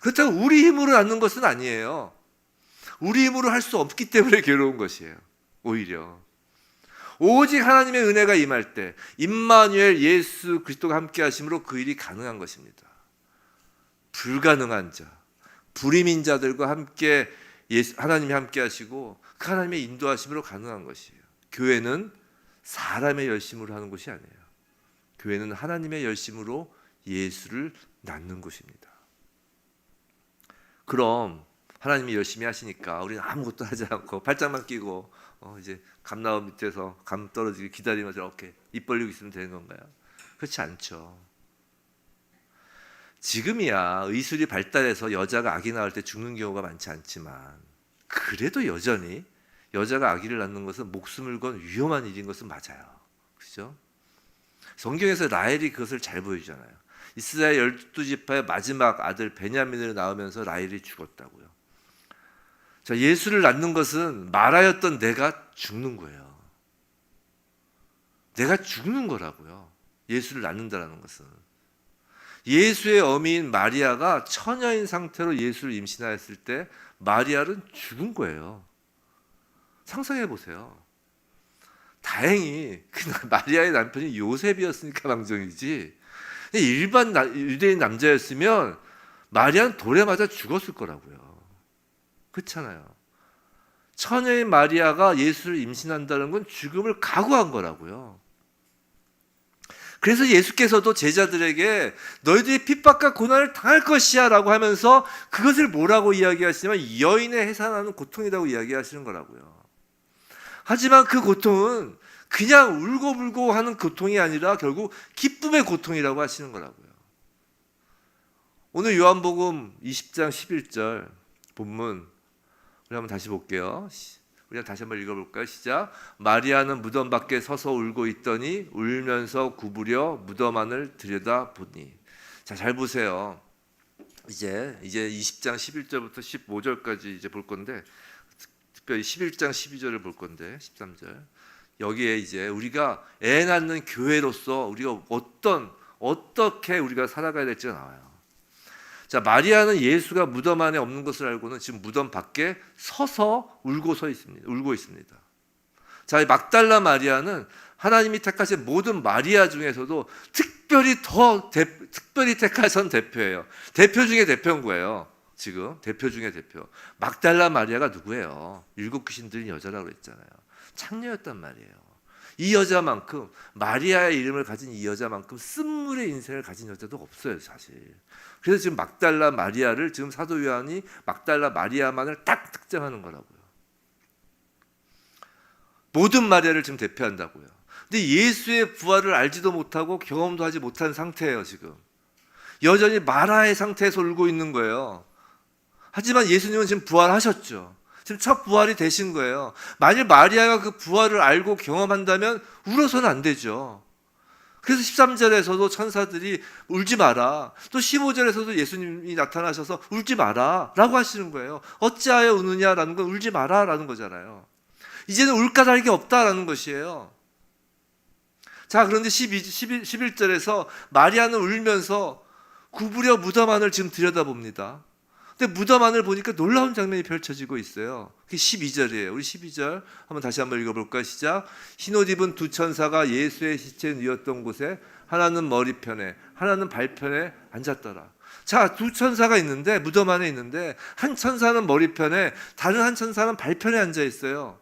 그렇다고 우리 힘으로 낳는 것은 아니에요. 우리 힘으로 할 수 없기 때문에 괴로운 것이에요. 오히려 오직 하나님의 은혜가 임할 때 임마누엘 예수 그리스도가 함께 하심으로 그 일이 가능한 것입니다. 불가능한 자, 불임인 자들과 함께 하나님이 함께 하시고 그 하나님의 인도하심으로 가능한 것이에요. 교회는 사람의 열심으로 하는 것이 아니에요. 교회는 하나님의 열심으로 예수를 낳는 곳입니다. 그럼 하나님이 열심히 하시니까 우리는 아무것도 하지 않고 발짝만 끼고 이제 감나무 밑에서 감 떨어지기 기다리면서 이렇게 입 벌리고 있으면 되는 건가요? 그렇지 않죠. 지금이야 의술이 발달해서 여자가 아기 낳을 때 죽는 경우가 많지 않지만 그래도 여전히 여자가 아기를 낳는 것은 목숨을 건 위험한 일인 것은 맞아요. 그렇죠? 성경에서 라헬이 그것을 잘 보여주잖아요. 이스라엘 12지파의 마지막 아들 베냐민을 낳으면서 라헬이 죽었다고요. 자, 예수를 낳는 것은 말하였던 내가 죽는 거예요. 내가 죽는 거라고요. 예수를 낳는다라는 것은. 예수의 어미인 마리아가 처녀인 상태로 예수를 임신하였을 때 마리아는 죽은 거예요. 상상해 보세요. 다행히 그 마리아의 남편이 요셉이었으니까 망정이지 일반 유대인 남자였으면 마리아는 돌에 맞아 죽었을 거라고요. 그렇잖아요. 처녀인 마리아가 예수를 임신한다는 건 죽음을 각오한 거라고요. 그래서 예수께서도 제자들에게 너희들이 핍박과 고난을 당할 것이야 라고 하면서 그것을 뭐라고 이야기하시냐면 여인의 해산하는 고통이라고 이야기하시는 거라고요. 하지만 그 고통은 그냥 울고불고 하는 고통이 아니라 결국 기쁨의 고통이라고 하시는 거라고요. 오늘 요한복음 20장 11절 본문 우리 한번 다시 볼게요. 우리 다시 한번 읽어볼까요? 시작. 마리아는 무덤 밖에 서서 울고 있더니 울면서 구부려 무덤 안을 들여다보니. 자, 잘 보세요. 이제 20장 11절부터 15절까지 이제 볼 건데 특별히 11장 12절을 볼 건데 13절. 여기에 이제 우리가 애 낳는 교회로서 우리가 어떻게 우리가 살아가야 될지가 나와요. 자, 마리아는 예수가 무덤 안에 없는 것을 알고는 지금 무덤 밖에 서서 울고 있습니다. 자, 막달라 마리아는 하나님이 택하신 모든 마리아 중에서도 특별히 택하신 대표예요. 대표 중에 대표인 거예요. 지금 대표 중에 대표. 막달라 마리아가 누구예요? 7 귀신 들린 여자라고 그랬잖아요. 창녀였단 말이에요. 이 여자만큼 마리아의 이름을 가진 이 여자만큼 쓴물의 인생을 가진 여자도 없어요, 사실. 그래서 지금 막달라 마리아를 지금 사도 요한이 막달라 마리아만을 딱 특정하는 거라고요. 모든 마리아를 지금 대표한다고요. 근데 예수의 부활을 알지도 못하고 경험도 하지 못한 상태예요, 지금. 여전히 마라의 상태에서 울고 있는 거예요. 하지만 예수님은 지금 부활하셨죠. 지금 첫 부활이 되신 거예요. 만일 마리아가 그 부활을 알고 경험한다면 울어서는 안 되죠. 그래서 13절에서도 천사들이 울지 마라. 또 15절에서도 예수님이 나타나셔서 울지 마라 라고 하시는 거예요. 어찌하여 우느냐라는 건 울지 마라 라는 거잖아요. 이제는 울 까닭이 없다라는 것이에요. 자, 그런데 11절에서 마리아는 울면서 구부려 무덤 안을 지금 들여다봅니다. 근데 무덤 안을 보니까 놀라운 장면이 펼쳐지고 있어요. 그게 12절이에요. 우리 12절 다시 한번 읽어볼까요? 시작. 흰옷 입은 두 천사가 예수의 시체에 누웠던 곳에 하나는 머리편에 하나는 발편에 앉았더라. 자, 두 천사가 있는데 무덤 안에 있는데 한 천사는 머리편에 다른 한 천사는 발편에 앉아 있어요.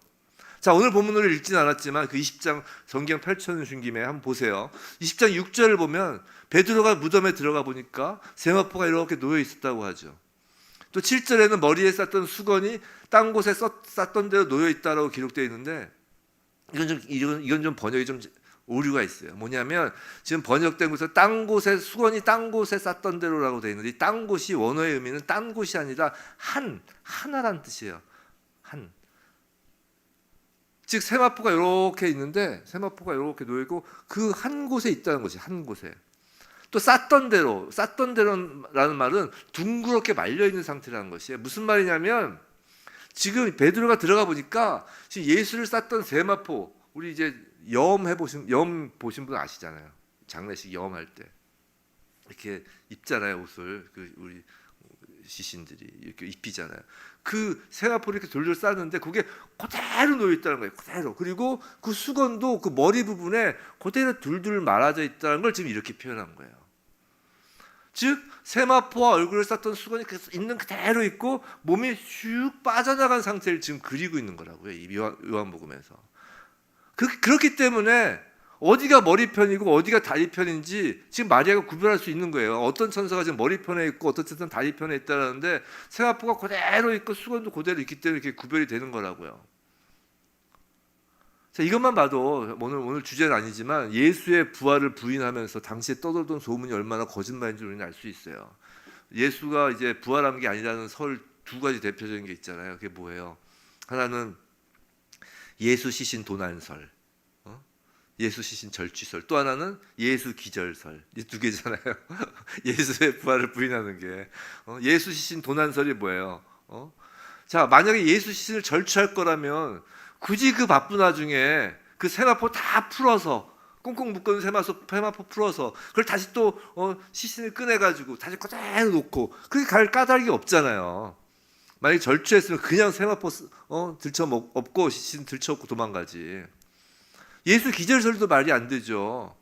자, 오늘 본문을 읽진 않았지만 그 20장 성경 펼쳐주신 김에 한번 보세요. 20장 6절을 보면 베드로가 무덤에 들어가 보니까 세마포가 이렇게 놓여 있었다고 하죠. 또 7절에는 머리에 쌌던 수건이 딴 곳에 쌌던 대로 놓여 있다라고 기록되어 있는데 이건 좀 번역이 좀 오류가 있어요. 뭐냐면 지금 번역된 곳에 수건이 딴 곳에 쌌던 대로라고 되어 있는데 딴 곳이 원어의 의미는 딴 곳이 아니라 하나란 뜻이에요. 즉 세마포가 이렇게 있는데 세마포가 이렇게 놓여 있고 그 한 곳에 있다는 것이 한 곳에. 또 쌌던 대로라는 말은 둥그렇게 말려 있는 상태라는 것이에요. 무슨 말이냐면 지금 베드로가 들어가 보니까 지금 예수를 쌌던 세마포, 우리 이제 염 보신 분 아시잖아요. 장례식 염할 때 이렇게 입잖아요, 옷을. 그 우리 시신들이 이렇게 입히잖아요. 그 세마포를 이렇게 돌돌 쌌는데 그게 그대로 놓여 있다는 거예요. 그대로. 그리고 그 수건도 그 머리 부분에 그대로 둘둘 말아져 있다는 걸 지금 이렇게 표현한 거예요. 즉 세마포와 얼굴을 쌌던 수건이 있는 그대로 있고 몸이 슉 빠져나간 상태를 지금 그리고 있는 거라고요. 이 요한복음에서. 그렇기 때문에 어디가 머리편이고 어디가 다리편인지 지금 마리아가 구별할 수 있는 거예요. 어떤 천사가 지금 머리편에 있고 어떤 천사는 다리편에 있다는데 세마포가 그대로 있고 수건도 그대로 있기 때문에 이렇게 구별이 되는 거라고요. 자, 이것만 봐도 오늘 주제는 아니지만 예수의 부활을 부인하면서 당시에 떠돌던 소문이 얼마나 거짓말인지 우리는 알 수 있어요. 예수가 이제 부활한 게 아니라는 설 두 가지 대표적인 게 있잖아요. 그게 뭐예요? 하나는 예수 시신 도난설, 예수 시신 절취설, 또 하나는 예수 기절설. 이 두 개잖아요. 예수의 부활을 부인하는 게. 예수 시신 도난설이 뭐예요? 자, 만약에 예수 시신을 절취할 거라면 굳이 그 바쁜 와중에 그 세마포 다 풀어서 꽁꽁 묶은 세마포 풀어서 그걸 다시 또 시신을 꺼내가지고 다시 그대로 놓고 그렇게 갈 까닭이 없잖아요. 만약에 절취했으면 그냥 세마포 들쳐엎고 시신 들쳐엎고 도망가지. 예수 기절설도 말이 안 되죠.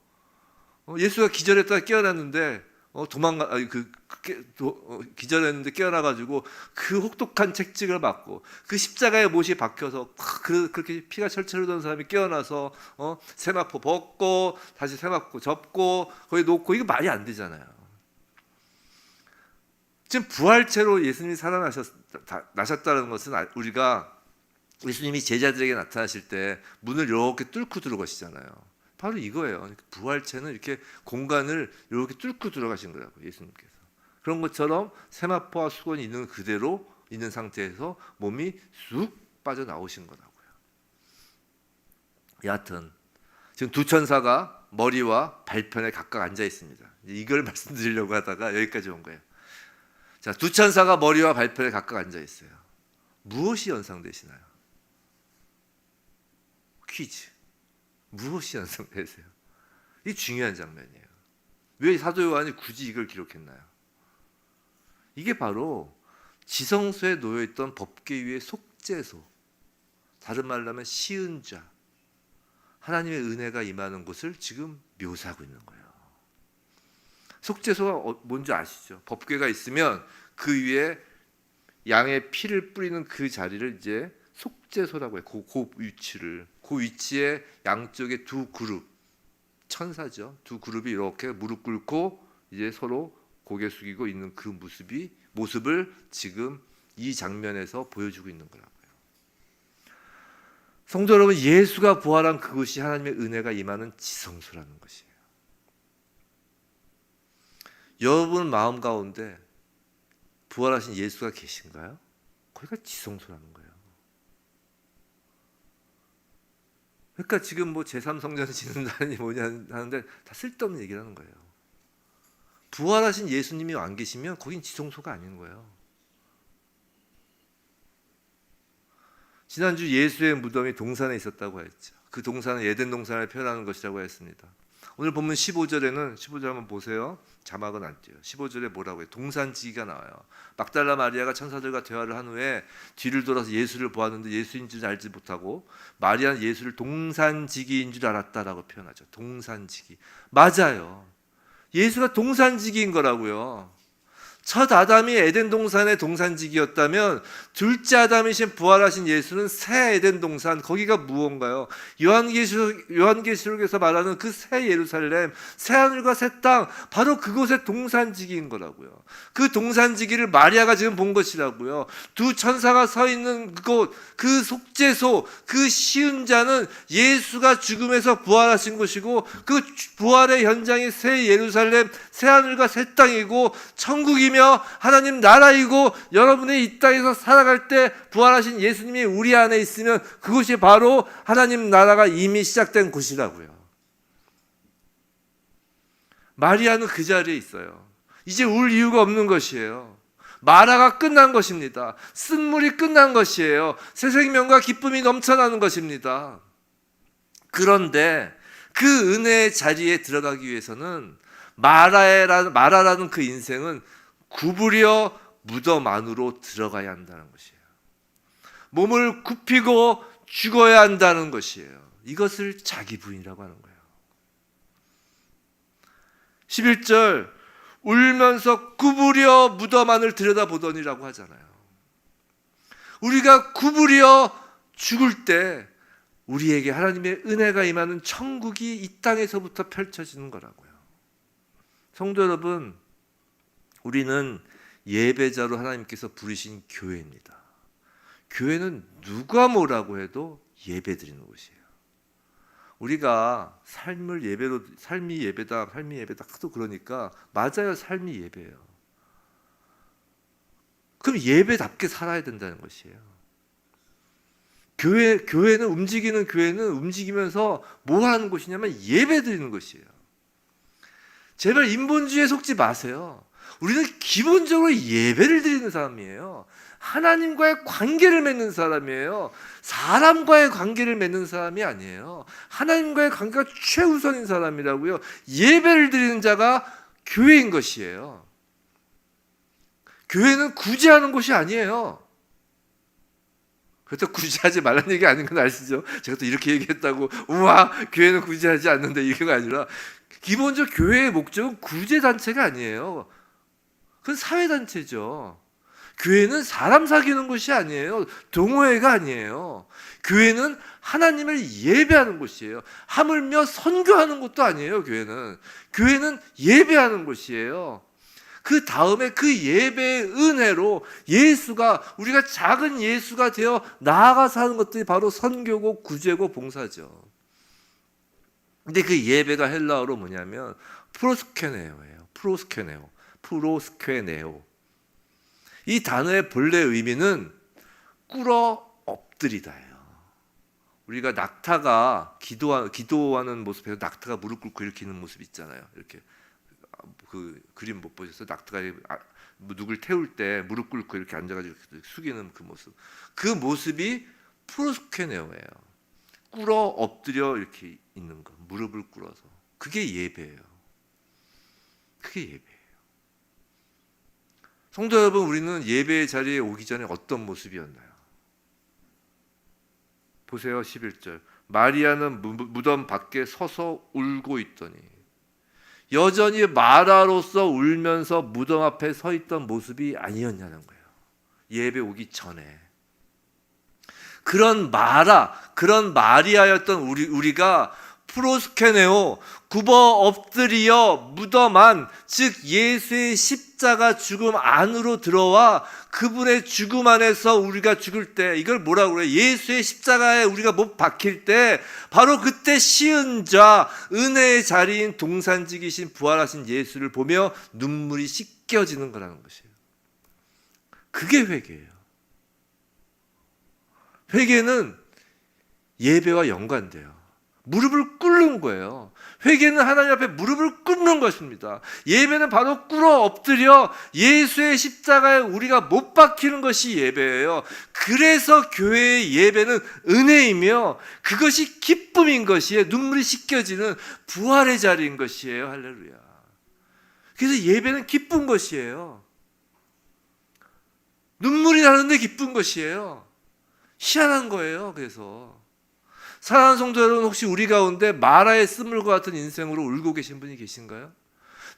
예수가 기절했다가 깨어났는데 기절했는데 깨어나가지고 그 혹독한 채찍을 맞고 그 십자가에 못이 박혀서 그렇게 피가 철철 흐르던 사람이 깨어나서 세마포 벗고 다시 세마포 접고 거기 놓고 이거 말이 안 되잖아요. 지금 부활체로 예수님이 살아나셨다는 것은 우리가 예수님이 제자들에게 나타나실 때 문을 이렇게 뚫고 들어가시잖아요. 바로 이거예요. 부활체는 이렇게 공간을 이렇게 뚫고 들어가신 거라고 예수님께서. 그런 것처럼 세마포와 수건이 있는 그대로 있는 상태에서 몸이 쑥 빠져나오신 거라고요. 여하튼 지금 두 천사가 머리와 발편에 각각 앉아 있습니다. 이걸 말씀드리려고 하다가 여기까지 온 거예요. 자, 두 천사가 머리와 발편에 각각 앉아 있어요. 무엇이 연상되시나요? 퀴즈. 무엇이 연상되세요? 이 중요한 장면이에요. 왜 사도 요한이 굳이 이걸 기록했나요? 이게 바로 지성소에 놓여있던 법궤 위의 속죄소, 다른 말로 하면 시은좌, 하나님의 은혜가 임하는 곳을 지금 묘사하고 있는 거예요. 속죄소가 뭔지 아시죠? 법궤가 있으면 그 위에 양의 피를 뿌리는 그 자리를 이제 속죄소라고 해요. 그 위치에 양쪽에 두 그룹, 천사죠. 두 그룹이 이렇게 무릎 꿇고 이제 서로 고개 숙이고 있는 그 모습을 지금 이 장면에서 보여주고 있는 거라고요. 성도 여러분, 예수가 부활한 그것이 하나님의 은혜가 임하는 지성소라는 것이에요. 여러분 마음 가운데 부활하신 예수가 계신가요? 거기가 지성소라는 거예요. 그러니까 지금 뭐 제3성전 짓는다니 뭐냐 하는데 다 쓸데없는 얘기를 하는 거예요. 부활하신 예수님이 안 계시면 거긴 지성소가 아닌 거예요. 지난주 예수의 무덤이 동산에 있었다고 했죠. 그 동산은 에덴 동산을 표현하는 것이라고 했습니다. 오늘 본문 15절에는 15절 한번 보세요. 자막은 안 띄어요. 15절에 뭐라고 해요? 동산지기가 나와요. 막달라 마리아가 천사들과 대화를 한 후에 뒤를 돌아서 예수를 보았는데 예수인 줄 알지 못하고 마리아는 예수를 동산지기인 줄 알았다라고 표현하죠. 동산지기. 맞아요. 예수가 동산지기인 거라고요. 첫 아담이 에덴 동산의 동산지기였다면 둘째 아담이신 부활하신 예수는 새 에덴 동산, 거기가 무언가요? 요한계시록에서 말하는 그 새 예루살렘, 새 하늘과 새 땅, 바로 그곳의 동산지기인 거라고요. 그 동산지기를 마리아가 지금 본 것이라고요. 두 천사가 서 있는 그곳, 그 속죄소, 그 시은자는 예수가 죽음에서 부활하신 것이고 그 부활의 현장이 새 예루살렘, 새 하늘과 새 땅이고 천국이 기쁘시며 하나님 나라이고 여러분이 이 땅에서 살아갈 때 부활하신 예수님이 우리 안에 있으면 그곳이 바로 하나님 나라가 이미 시작된 곳이라고요. 마리아는 그 자리에 있어요. 이제 울 이유가 없는 것이에요. 마라가 끝난 것입니다. 쓴물이 끝난 것이에요. 새 생명과 기쁨이 넘쳐나는 것입니다. 그런데 그 은혜의 자리에 들어가기 위해서는 마라라는 그 인생은 구부려 무덤 안으로 들어가야 한다는 것이에요. 몸을 굽히고 죽어야 한다는 것이에요. 이것을 자기 부인이라고 하는 거예요. 11절 울면서 구부려 무덤 안을 들여다보더니라고 하잖아요. 우리가 구부려 죽을 때 우리에게 하나님의 은혜가 임하는 천국이 이 땅에서부터 펼쳐지는 거라고요. 성도 여러분, 우리는 예배자로 하나님께서 부르신 교회입니다. 교회는 누가 뭐라고 해도 예배 드리는 곳이에요. 우리가 삶이 예배다 하도 그러니까 맞아요. 삶이 예배예요. 그럼 예배답게 살아야 된다는 것이에요. 교회는 움직이면서 뭐 하는 곳이냐면 예배 드리는 곳이에요. 제발 인본주의에 속지 마세요. 우리는 기본적으로 예배를 드리는 사람이에요. 하나님과의 관계를 맺는 사람이에요. 사람과의 관계를 맺는 사람이 아니에요. 하나님과의 관계가 최우선인 사람이라고요. 예배를 드리는 자가 교회인 것이에요. 교회는 구제하는 곳이 아니에요. 그렇다고 구제하지 말라는 얘기 아닌 건 아시죠? 제가 또 이렇게 얘기했다고 우와 교회는 구제하지 않는데 이게가 아니라 기본적으로 교회의 목적은 구제단체가 아니에요. 그건 사회단체죠. 교회는 사람 사귀는 곳이 아니에요. 동호회가 아니에요. 교회는 하나님을 예배하는 곳이에요. 하물며 선교하는 곳도 아니에요. 교회는 예배하는 곳이에요. 그 다음에 그 예배의 은혜로 우리가 작은 예수가 되어 나아가서 하는 것들이 바로 선교고 구제고 봉사죠. 근데 그 예배가 헬라어로 뭐냐면 프로스케네오예요. 프로스케네오. 이 단어의 본래 의미는 꿇어 엎드리다예요. 우리가 낙타가 기도하는 모습에서 낙타가 무릎 꿇고 이렇게 있는 모습 있잖아요. 이렇게 그 그림 못 보셨어요? 낙타가 누굴 태울 때 무릎 꿇고 이렇게 앉아가지고 숙이는 그 모습. 그 모습이 프로스케네오예요. 꿇어 엎드려 이렇게 있는 거, 무릎을 꿇어서. 그게 예배예요. 그게 예배예요. 성도 여러분, 우리는 예배의 자리에 오기 전에 어떤 모습이었나요? 보세요. 11절. 마리아는 무덤 밖에 서서 울고 있더니 여전히 마라로서 울면서 무덤 앞에 서 있던 모습이 아니었냐는 거예요. 예배 오기 전에. 그런 마리아였던 우리가 프로스케네오, 굽어 엎드려 무덤 안, 즉 예수의 십자가 죽음 안으로 들어와 그분의 죽음 안에서 우리가 죽을 때, 이걸 뭐라고 그래요? 예수의 십자가에 우리가 못 박힐 때 바로 그때 시은 자, 은혜의 자리인 동산직이신 부활하신 예수를 보며 눈물이 씻겨지는 거라는 것이에요. 그게 회개예요. 회개는 예배와 연관돼요. 무릎을 꿇는 거예요. 회개는 하나님 앞에 무릎을 꿇는 것입니다. 예배는 바로 꿇어 엎드려 예수의 십자가에 우리가 못 박히는 것이 예배예요. 그래서 교회의 예배는 은혜이며 그것이 기쁨인 것이에요. 눈물이 씻겨지는 부활의 자리인 것이에요. 할렐루야. 그래서 예배는 기쁜 것이에요. 눈물이 나는데 기쁜 것이에요. 희한한 거예요. 그래서 사랑하는 성도 여러분, 혹시 우리 가운데 마라의 쓴물과 같은 인생으로 울고 계신 분이 계신가요?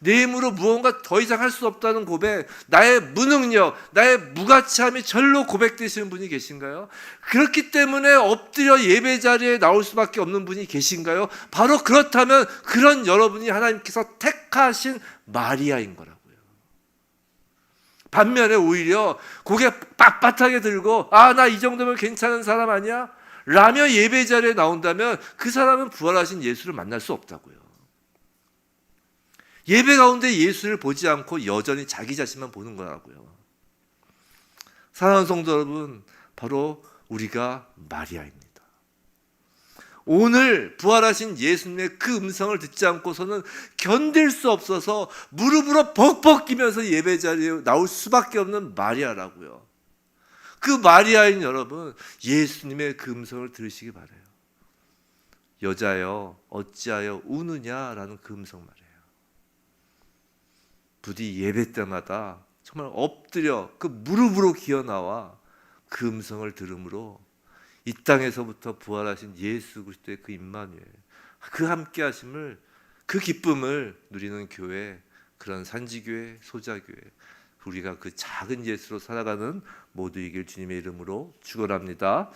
내 힘으로 무언가 더 이상 할 수 없다는 고백, 나의 무능력, 나의 무가치함이 절로 고백되시는 분이 계신가요? 그렇기 때문에 엎드려 예배 자리에 나올 수밖에 없는 분이 계신가요? 바로 그렇다면 그런 여러분이 하나님께서 택하신 마리아인 거라고요. 반면에 오히려 고개 빳빳하게 들고 나 이 정도면 괜찮은 사람 아니야? 라며 예배 자리에 나온다면 그 사람은 부활하신 예수를 만날 수 없다고요. 예배 가운데 예수를 보지 않고 여전히 자기 자신만 보는 거라고요. 사랑하는 성도 여러분, 바로 우리가 마리아입니다. 오늘 부활하신 예수님의 그 음성을 듣지 않고서는 견딜 수 없어서 무릎으로 벅벅 끼면서 예배 자리에 나올 수밖에 없는 마리아라고요. 그 마리아인 여러분, 예수님의 그 음성을 들으시기 바라요. 여자여 어찌하여 우느냐라는 그 음성 말이에요. 부디 예배 때마다 정말 엎드려 그 무릎으로 기어 나와 그 음성을 들음으로 이 땅에서부터 부활하신 예수 그리스도의 그 임마누엘, 그 함께 하심을, 그 기쁨을 누리는 교회, 그런 산지교회, 소자교회, 우리가 그 작은 예수로 살아가는 모두이길 주님의 이름으로 축원합니다.